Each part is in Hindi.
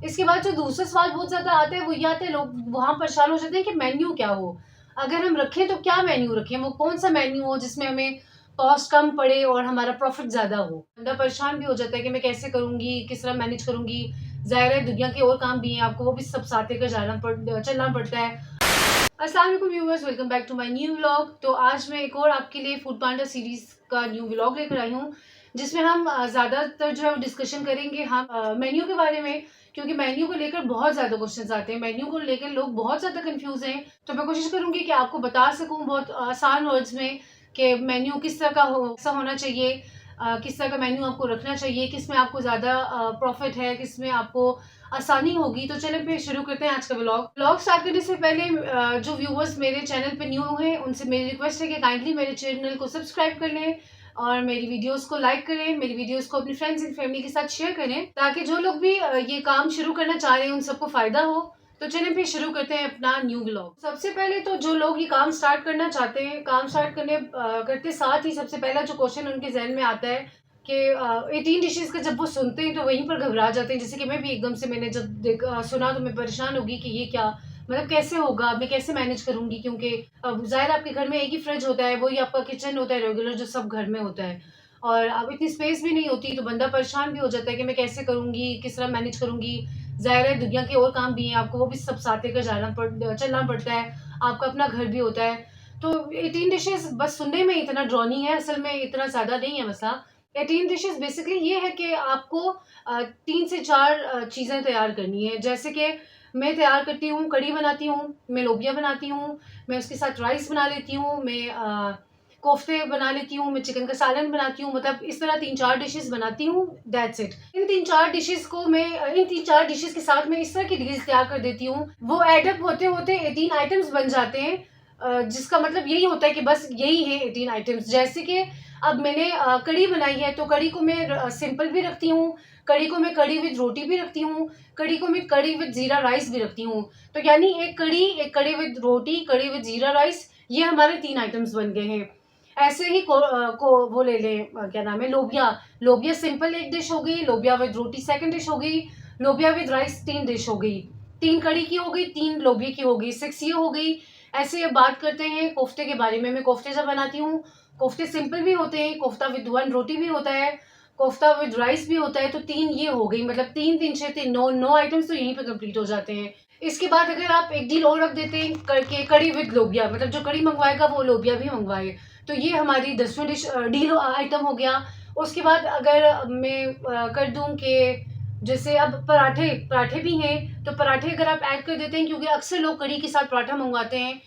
इसके बाद जो दूसरा सवाल बहुत ज़्यादा आता है वो ये आता है, लोग वहाँ परेशान हो जाते हैं कि मेन्यू क्या हो? अगर हम रखें तो क्या मेन्यू रखें? वो कौन-सा मेन्यू हो जिसमें हमें कॉस्ट कम पड़े और हमारा प्रॉफ़िट ज़्यादा हो? बंदा परेशान भी हो जाता है कि मैं कैसे करूँगी? किस तरह मैनेज करूँगी? ज़ाहिर है दुनिया के और काम भी हैं, आपको वो भी सब साथ लेकर चलना पड़ता है। अस्सलाम वालेकुम viewers, welcome back to my new vlog. तो आज मैं एक और आपके लिए फूड पांडा सीरीज़ का न्यू व्लॉग लेकर आई हूँ, जिसमें हम ज़्यादातर जो है वो डिस्कशन करेंगे हम मेन्यू के बारे में, क्योंकि मेन्यू को लेकर बहुत ज़्यादा क्वेश्चंस आते हैं। मेन्यू को लेकर लोग बहुत ज़्यादा कन्फ्यूज़ हैं, तो मैं कोशिश करूँगी कि आपको बता सकूँ बहुत आसान वर्ड्स में कि मेन्यू किस तरह का कैसा होना चाहिए, किस तरह का मेन्यू आपको रखना चाहिए, किस में आपको ज़्यादा प्रॉफ़िट है, किस में आपको आसानी होगी। तो चलें फिर शुरू करते हैं आज का व्लॉग। व्लॉग स्टार्ट करने से पहले जो व्यूअर्स मेरे चैनल पे न्यू हैं, उनसे मेरी रिक्वेस्ट है कि काइंडली मेरे चैनल को सब्सक्राइब कर लें और मेरी वीडियोस को लाइक करें, मेरी वीडियोस को अपनी फ्रेंड्स एंड फैमिली के साथ शेयर करें, ताकि जो लोग भी ये काम शुरू करना चाह रहे हैं उन सबको फ़ायदा हो। तो चलें फिर शुरू करते हैं अपना न्यू व्लॉग। सबसे पहले तो जो लोग ये काम स्टार्ट करना चाहते हैं, काम स्टार्ट करते साथ ही सबसे पहला जो क्वेश्चन उनके ज़हन में आता है कि 18 डिशेज़ का जब वो सुनते हैं तो वहीं पर घबरा जाते हैं। जैसे कि मैं भी एकदम से मैंने जब सुना तो मैं परेशान हो गई कि ये क्या, मतलब कैसे होगा, मैं कैसे मैनेज करूँगी? क्योंकि ज़ाहिर है आपके घर में एक ही फ्रिज होता है, वही आपका किचन होता है रेगुलर जो सब घर में होता है, और अब इतनी स्पेस भी नहीं होती, तो बंदा परेशान भी हो जाता है कि मैं कैसे करूँगी, किस तरह मैनेज करूँगी? ज़ाहिर है दुनिया के और काम भी हैं, आपको वो भी सब साथ लेकर चलना पड़ता है, आपका अपना घर भी होता है। तो 18 डिशेज़ बस सुनने में इतना ड्रॉनी है, असल में इतना ज़्यादा नहीं है मसला। 18 डिशेज़ बेसिकली ये है कि आपको 3 से 4 चीज़ें तैयार करनी है। जैसे कि मैं तैयार करती हूँ, कढ़ी बनाती हूँ, मैं लोबिया बनाती हूँ, मैं उसके साथ राइस बना लेती हूँ, मैं कोफ्ते बना लेती हूँ, मैं चिकन का सालन बनाती हूँ, मतलब इस तरह 3-4 डिशेज़ बनाती हूँ, दैट्स इट। इन 3-4 डिशेज़ को मैं इन 3-4 डिशेज़ के साथ मैं इस तरह की डील्स तैयार कर देती हूँ, वो एड अप होते-होते 18 आइटम्स बन जाते हैं। जिसका मतलब यही होता है कि बस यही है 18 आइटम्स। जैसे कि अब मैंने कढ़ी बनाई है, तो कढ़ी को मैं सिंपल भी रखती हूँ, कढ़ी को मैं कढ़ी विद रोटी भी रखती हूँ, कढ़ी को मैं कढ़ी विद ज़ीरा राइस भी रखती हूँ। तो यानी एक कढ़ी विद रोटी, कढ़ी विद ज़ीरा राइस, ये हमारे 3 आइटम्स बन गए हैं। ऐसे ही वो ले लें, क्या नाम है, लोबिया। लोबिया सिंपल एक डिश हो गई, लोबिया विद रोटी सेकंड डिश हो गई, लोबिया विद राइस 3 डिश हो गई। 3 कढ़ी की हो गई, 3 लोबिया की हो गई, 6 ये हो गई। ऐसे अब बात करते हैं कोफ्ते के बारे में। मैं कोफ्ते जब बनाती हूँ, कोफ्ते सिंपल भी होते हैं, कोफ्ता विद 1 रोटी भी होता है, कोफ्ता विद राइस भी होता है, तो 3 ये हो गई, मतलब 3, 3, 6, 3, 9 आइटम्स तो यहीं पे कंप्लीट हो जाते हैं। इसके बाद अगर आप एक डील और रख देते हैं करके कढ़ी विद लोबिया, मतलब जो कढ़ी मंगवाएगा वो लोबिया भी मंगवाए, तो ये हमारी 10वीं डील आइटम हो गया। उसके बाद अगर मैं कर दूँ कि जैसे अब पराठे पराठे भी हैं, तो पराठे अगर आप ऐड कर देते हैं, क्योंकि अक्सर लोग कढ़ी के साथ पराठा मंगवाते हैं,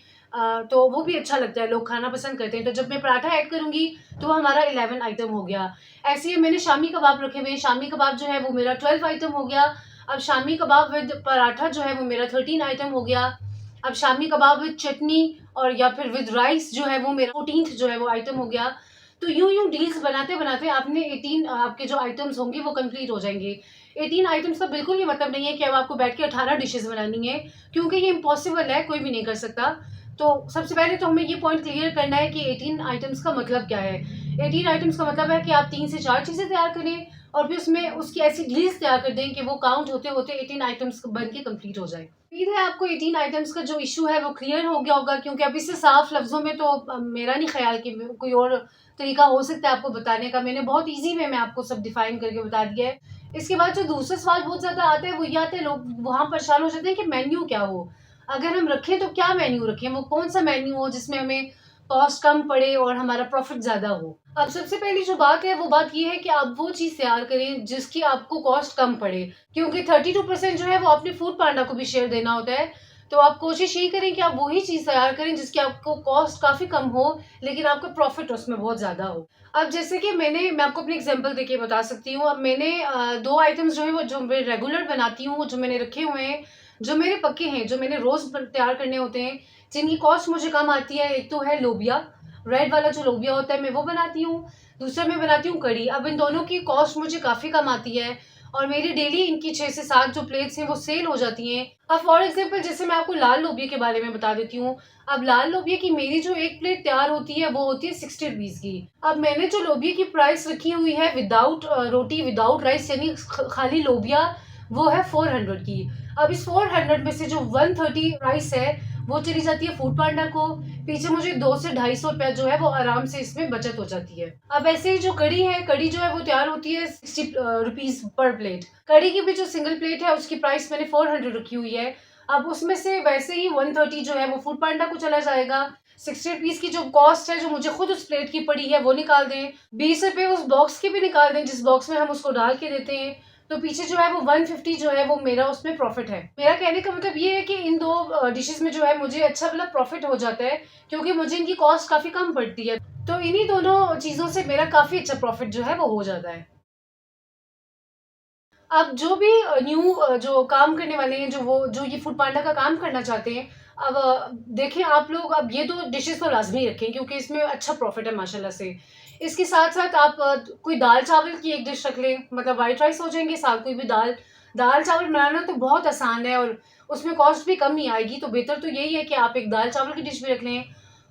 तो वो भी अच्छा लगता है, लोग खाना पसंद करते हैं। तो जब मैं पराठा ऐड करूँगी तो वो हमारा 11 आइटम हो गया। ऐसे ही मैंने शामी कबाब रखे हुए हैं, शामी कबाब जो है वो मेरा 12 आइटम हो गया। अब शामी कबाब विद पराठा जो है वो मेरा 13 आइटम हो गया। अब शामी कबाब विद चटनी और या फिर विद राइस जो है वो मेरा 14th जो है वो आइटम हो गया। तो यूँ-यूँ डील्स बनाते-बनाते आपने 18 आपके जो आइटम्स होंगे वो कंप्लीट हो जाएँगे। 18 आइटम्स का बिल्कुल ये मतलब नहीं है कि अब आपको बैठ के 18 डिशेज़ बनानी है, क्योंकि ये इम्पॉसिबल है, कोई भी नहीं कर सकता। तो सबसे पहले तो हमें ये पॉइंट क्लियर करना है कि 18 आइटम्स का मतलब क्या है। 18 आइटम्स का मतलब है कि आप 3 से 4 चीज़ें तैयार करें और फिर उसमें उसकी ऐसी डील्स तैयार कर दें कि वो काउंट होते-होते 18 आइटम्स बन के कंप्लीट हो जाए। उम्मीद है आपको 18 आइटम्स का जो इश्यू है वो क्लियर हो गया होगा, क्योंकि अब इससे साफ लफ्ज़ों में तो मेरा नहीं ख़्याल कि कोई और तरीका हो सकता है आपको बताने का। मैंने बहुत ईज़ी वे में आपको सब डिफ़ाइन करके बता दिया है। इसके बाद जो दूसरा सवाल बहुत ज़्यादा आता है वो ये आता है, लोग वहाँ परेशान हो जाते हैं कि मेन्यू क्या हो? अगर हम रखें तो क्या मेन्यू रखें? वो कौन-सा मेन्यू हो जिसमें हमें कॉस्ट कम पड़े और हमारा प्रॉफ़िट ज़्यादा हो? अब सबसे पहली जो बात है वो बात ये है कि आप वो चीज़ तैयार करें जिसकी आपको कॉस्ट कम पड़े, क्योंकि 32% जो है वो आपने फूड पांडा को भी शेयर देना होता है। तो आप कोशिश यही करें कि आप वही चीज़ तैयार करें जिसकी आपको कॉस्ट काफ़ी कम हो, लेकिन आपका प्रॉफ़िट उसमें बहुत ज़्यादा हो। अब जैसे कि मैं आपको अपनी एग्ज़ाम्पल देके बता सकती हूँ। अब मैंने 2 आइटम्स जो हैं वो जो मैं रेगुलर बनाती हूँ, वो जो मैंने रखे हुए हैं, जो मेरे पक्के हैं, जो मैंने रोज़ तैयार करने होते हैं, जिनकी कॉस्ट मुझे कम आती है, एक तो है लोबिया, रेड वाला जो लोबिया होता है मैं वो बनाती हूँ, दूसरा मैं बनाती हूँ कढ़ी। अब इन दोनों की कॉस्ट मुझे काफ़ी कम आती है और मेरी डेली इनकी 6 से 7 जो प्लेट्स हैं वो सेल हो जाती हैं। अब फॉर एग्ज़ाम्पल जैसे मैं आपको लाल लोबिया के बारे में बता देती हूँ। अब लाल लोबिया की मेरी जो 1 प्लेट तैयार होती है वो होती है 60 रुपीज़ की। अब मैंने जो लोबिया की प्राइस रखी हुई है विदाउट रोटी, विदाउट राइस, यानी ख खाली लोबिया वो है 400 की। अब इस 400 में से जो 130 प्राइस है वो चली जाती है फूड पांडा को। पीछे मुझे 2 से 250 रुपया जो है वो आराम से इसमें बचत हो जाती है। अब ऐसे ही जो कड़ी है, कड़ी जो है वो तैयार होती है 60 रुपीज पर प्लेट। कड़ी की भी जो सिंगल प्लेट है उसकी प्राइस मैंने 400 रखी हुई है। अब उसमें से वैसे ही 130 जो है वो फूड पांडा को चला जाएगा। 60 रुपीज की जो कॉस्ट है जो मुझे खुद उस प्लेट की पड़ी है वो निकाल दें। 20 रुपए उस बॉक्स के भी निकाल दें जिस बॉक्स में हम उसको डाल के देते हैं। तो पीछे जो है वो 150 जो है वो मेरा उसमें प्रॉफिट है। मेरा कहने का मतलब ये है कि इन दो डिशेस में जो है मुझे अच्छा वाला प्रॉफिट हो जाता है, क्योंकि मुझे इनकी कॉस्ट काफी कम पड़ती है। तो इन्हीं दोनों चीजों से मेरा काफी अच्छा प्रॉफिट जो है वो हो जाता है। अब जो भी न्यू जो काम करने वाले हैं, जो ये फूड पांडा का काम करना चाहते हैं, अब देखें आप लोग, अब ये 2 डिशेज़ तो लाज़मी रखें क्योंकि इसमें अच्छा प्रॉफ़िट है माशाल्लाह से। इसके साथ-साथ आप कोई दाल-चावल की एक डिश रख लें, मतलब व्हाइट राइस हो जाएँगे, साथ कोई भी दाल-चावल बनाना तो बहुत आसान है और उसमें कॉस्ट भी कम ही आएगी, तो बेहतर तो यही है कि आप एक दाल-चावल की डिश भी रख लें।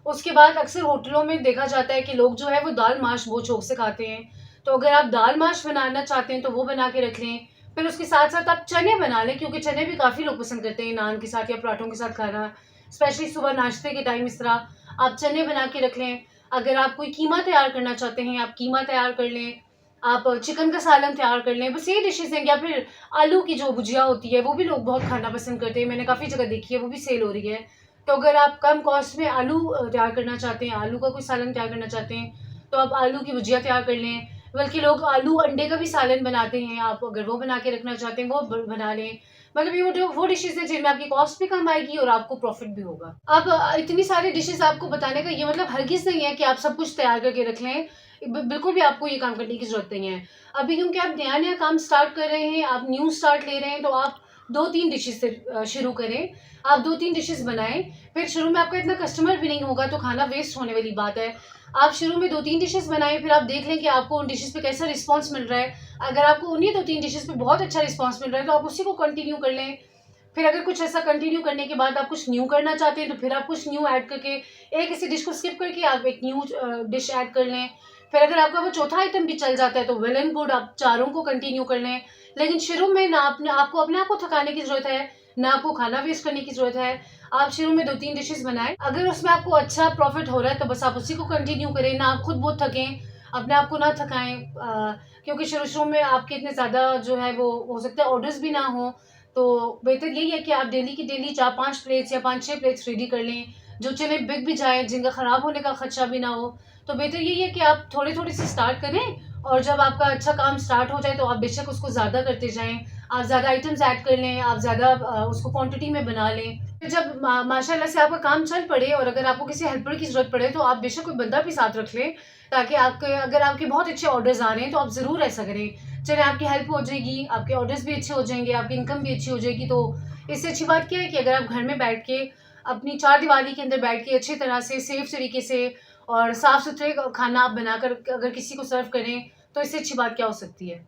उसके बाद अक्सर होटलों में देखा जाता है कि लोग जो है वो दाल-माश बहुत शौक से खाते हैं, तो अगर आप दाल-माश बनाना चाहते हैं तो वो बना के रख लें। फिर उसके साथ-साथ आप चने बना लें, क्योंकि चने भी काफ़ी लोग पसंद करते हैं नान के साथ या पराठों के साथ खाना, स्पेशली सुबह नाश्ते के टाइम इस तरह आप चने बना के रख लें। अगर आप कोई कीमा तैयार करना चाहते हैं, आप कीमा तैयार कर लें। आप चिकन का सालन तैयार कर लें। बस ये डिशेज़ हैं, या फिर आलू की जो भुजिया होती है, वो भी लोग बहुत खाना पसंद करते हैं। मैंने काफ़ी जगह देखी है, वो भी सेल हो रही है। तो अगर आप कम कॉस्ट में आलू तैयार करना चाहते हैं, आलू का कोई सालन तैयार करना चाहते हैं, तो आप आलू की भुजिया तैयार कर लें। बल्कि लोग आलू अंडे का भी सालन बनाते हैं, आप अगर वो बना के रखना चाहते हैं वो बना लें। मतलब ये वो डिशेज़ हैं जिनमें आपकी कॉस्ट भी कम आएगी और आपको प्रॉफ़िट भी होगा। अब इतनी सारी डिशेज़ आपको बताने का ये मतलब हरगिज़ नहीं है कि आप सब कुछ तैयार करके रख लें। बिल्कुल भी आपको ये काम करने की ज़रूरत नहीं है। अभी क्योंकि आप नया-नया काम स्टार्ट कर रहे हैं, आप न्यू स्टार्ट ले रहे हैं, तो आप 2-3 डिशेज़ से शुरू करें। आप 2-3 डिशेज़ बनाएँ, फिर शुरू में आपका इतना कस्टमर भी नहीं होगा तो खाना वेस्ट होने वाली बात है। आप शुरू में 2-3 डिशेज़ बनाएँ, फिर आप देख लें कि आपको उन डिशेज़ पे कैसा रिस्पॉन्स मिल रहा है। अगर आपको उन्हीं 2-3 डिशेज़ पे बहुत अच्छा रिस्पॉन्स मिल रहा है, तो आप उसी को कंटिन्यू कर लें। फिर अगर कुछ ऐसा कंटिन्यू करने के बाद आप कुछ न्यू करना चाहते हैं, तो फिर आप कुछ न्यू ऐड करके एक ऐसी डिश को स्किप करके आप एक न्यू डिश ऐड कर लें। फिर अगर आपका वो चौथा आइटम भी चल जाता है, तो वेल एंड गुड, आप चारों को कंटिन्यू कर लें। लेकिन शुरू में ना आपको अपने आप को थकाने की ज़रूरत है, ना आपको खाना वेस्ट करने की ज़रूरत है। आप शुरू में 2-3 डिशेज़ बनाएँ। अगर उसमें आपको अच्छा प्रॉफ़िट हो रहा है, तो बस आप उसी को कंटिन्यू करें, ना आप खुद बहुत थकें, अपने आप को ना थकाएँ। क्योंकि शुरू-शुरू में आपके इतने ज़्यादा जो है वो हो सकता है ऑर्डर्स भी ना हों, तो बेहतर यही है कि आप डेली की डेली 4-5 प्लेट्स या 5-6 प्लेट्स रेडी कर लें, जो चने बिक भी जाएँ, जिनका ख़राब होने का खदशा भी ना हो। तो बेहतर यही है कि आप थोड़े-थोड़े से स्टार्ट करें, और जब आपका अच्छा काम स्टार्ट हो जाए तो आप बेशक उसको ज़्यादा करते जाएँ। आप ज़्यादा आइटम्स ऐड कर लें, आप ज़्यादा उसको क्वांटिटी में बना लें। फिर जब माशाल्लाह से आपका काम चल पड़े और अगर आपको किसी हेल्पर की ज़रूरत पड़े, तो आप बेशक कोई बंदा भी साथ रख लें, ताकि अगर आपके बहुत अच्छे ऑर्डर्स आ रहे हैं, तो आप ज़रूर ऐसा करें। चलिए, आपकी हेल्प हो जाएगी, आपके ऑर्डर्स भी अच्छे हो जाएँगे, आपकी इनकम भी अच्छी हो जाएगी। तो इससे अच्छी बात क्या है कि अगर आप घर में बैठ के अपनी चारदीवारी के अंदर बैठ के अच्छी तरह से सेफ तरीके से और साफ-सुथरे खाना आप बनाकर अगर किसी को सर्व करें, तो इससे अच्छी बात क्या हो सकती है।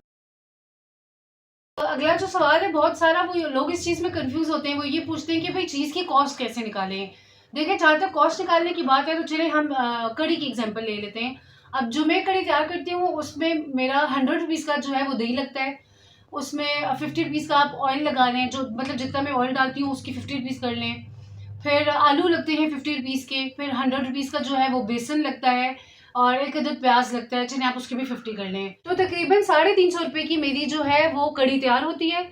अगला जो सवाल है बहुत सारा, वो लोग इस चीज़ में कन्फ्यूज़ होते हैं, वो ये पूछते हैं कि भई चीज़ की कॉस्ट कैसे निकालें? देखिए, जहाँ तक कॉस्ट निकालने की बात है, तो चलिए हम कढ़ी की एग्ज़ाम्पल ले लेते हैं। अब जो मैं कढ़ी तैयार करती हूँ उसमें मेरा 100 रुपीज़ का जो है वो दही लगता है। उसमें 50 रुपीज़ का आप ऑयल लगा लें, जो मतलब जितना मैं ऑयल डालती हूँ उसकी 50 रुपीज़ कर लें। फिर आलू लगते हैं 50 रुपीज़ के, फिर 100 रुपीज़ का जो है वो बेसन लगता है, और 1 अदद प्याज़ लगता है, चलिए आप उसके भी 50 कर लें। तो तकरीबन ₹350 की मेरी जो है वो कढ़ी तैयार होती है,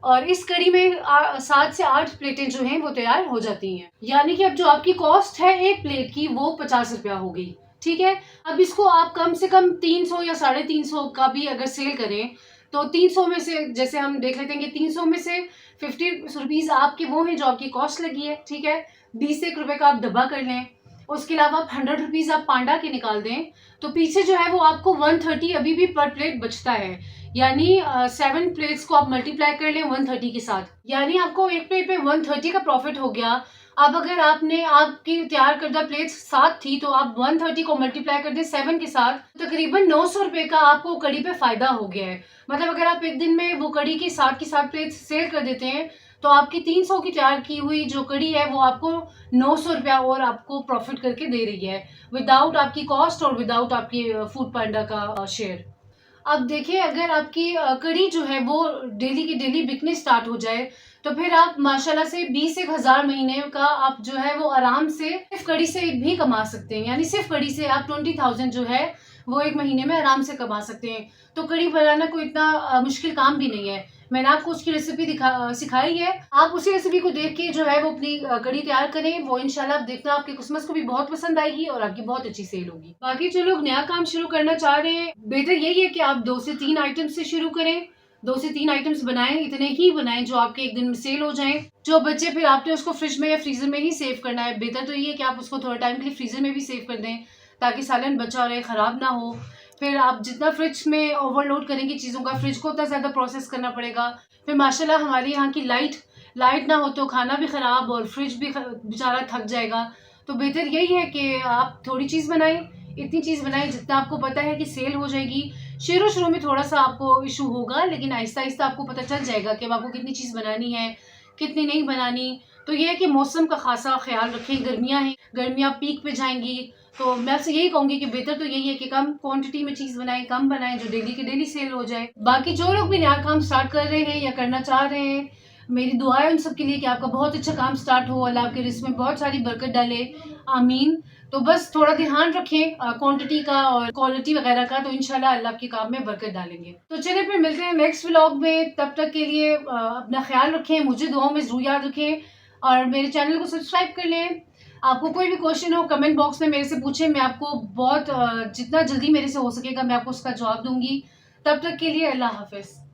और इस कढ़ी में 7 से 8 प्लेटें जो हैं वो तैयार हो जाती हैं। यानी कि अब जो आपकी कॉस्ट है 1 प्लेट की, वो ₹50 हो गई, ठीक है? अब इसको आप कम से कम 300 या 350 का भी अगर सेल करें, तो 300 में से, जैसे हम देख लेते हैं कि 300 में से 50 रुपीज़ आपके वो हैं जो आपकी कॉस्ट लगी है, ठीक है? 20 से 1 रुपए का आप डब्बा कर लें। उसके अलावा आप 100 रुपीज़ आप पांडा के निकाल दें, तो पीछे जो है वो आपको 130 अभी भी पर प्लेट बचता है। यानी 7 प्लेट्स को आप मल्टीप्लाई कर लें 130 के साथ, यानी आपको एक प्लेट पे 130 का प्रॉफिट हो गया। अब अगर आपकी तैयार करदा प्लेट्स 7 थी, तो आप 130 को मल्टीप्लाई कर दें 7 के साथ, तो तकरीबन ₹900 का आपको कढ़ी पे फ़ायदा हो गया है। मतलब अगर आप एक दिन में वो कढ़ी की 7 प्लेट्स सेल कर देते हैं, तो आपकी 300 की तैयार की हुई जो कढ़ी है वो आपको ₹900 और आपको प्रॉफिट करके दे रही है, विदाउट आपकी कॉस्ट और विदाउट आपकी फूड पांडा का शेयर। अब देखिए, अगर आपकी कड़ी जो है वो डेली की डेली बिकने स्टार्ट हो जाए, तो फिर आप माशाल्लाह से 20-1 हज़ार महीने का आप जो है वो आराम से सिर्फ कड़ी से भी कमा सकते हैं। यानी सिर्फ कड़ी से आप 20,000 जो है वो एक महीने में आराम से कमा सकते हैं। तो कड़ी बनाना कोई इतना मुश्किल काम भी नहीं है। मैंने आपको उसकी रेसिपी सिखाई है। आप उसी रेसिपी को देख के जो है वो अपनी कड़ी तैयार करें। वो इंशाल्लाह आप देखना, आपके कस्टमर्स को भी बहुत पसंद आएगी और आपकी बहुत अच्छी सेल होगी। बाकी जो लोग नया काम शुरू करना चाह रहे हैं, बेहतर यही है कि आप 2 से 3 आइटम से शुरू करें। 2 से 3 आइटम्स बनाएँ, इतने ही बनाएँ जो आपके एक दिन में सेल हो जाएँ। जो बचे फिर आपने उसको फ्रिज में या फ्रीज़र में ही सेव करना है। बेहतर तो ये है कि आप उसको थोड़ा टाइम के लिए फ्रीज़र में भी सेव कर दें, ताकि सालन बचा रहे, खराब ना हो। फिर आप जितना फ्रिज में ओवरलोड करेंगी चीज़ों का, फ्रिज को उतना ज़्यादा प्रोसेस करना पड़ेगा। फिर माशाल्लाह हमारे यहाँ की लाइट ना हो तो खाना भी ख़राब और फ्रिज भी बेचारा थक जाएगा। तो बेहतर यही है कि आप थोड़ी चीज़ बनाएँ, इतनी चीज़ बनाएँ जितना आपको पता है कि सेल हो जाएगी। शुरू-शुरू में थोड़ा-सा आपको इश्यू होगा, लेकिन आहिस्ता-आहिस्ता आपको पता चल जाएगा कि अब आपको कितनी चीज़ बनानी है, कितनी नहीं बनानी। तो ये है कि मौसम का ख़ासा ख़्याल रखें, गर्मियाँ हैं, गर्मियाँ पीक पे जाएँगी, तो मैं आपसे यही कहूँगी कि बेहतर तो यही है कि कम क्वांटिटी में चीज़ बनाएँ, कम बनाएँ, जो डेली की डेली सेल हो जाए। बाकी जो लोग भी नया काम स्टार्ट कर रहे हैं या करना चाह रहे हैं, मेरी दुआ है उन सब के लिए कि आपका बहुत अच्छा काम स्टार्ट हो, अल्लाह आपके रिज़्क़ में बहुत सारी बरकत डाले, आमीन। तो बस थोड़ा ध्यान रखें क्वांटिटी का और क्वालिटी वगैरह का, तो इंशाल्लाह अल्लाह आपके काम में बरकत डालेंगे। तो चलिए फिर मिलते हैं नेक्स्ट व्लॉग में, तब तक के लिए अपना ख़्याल रखें, मुझे दुआओं में ज़रूर याद रखें और मेरे चैनल को सब्सक्राइब कर लें। आपको कोई भी क्वेश्चन हो कमेंट बॉक्स में मेरे से पूछें, मैं आपको बहुत जितना जल्दी मेरे से हो सकेगा मैं आपको उसका जवाब दूँगी। तब तक के लिए अल्लाह हाफ़िज़।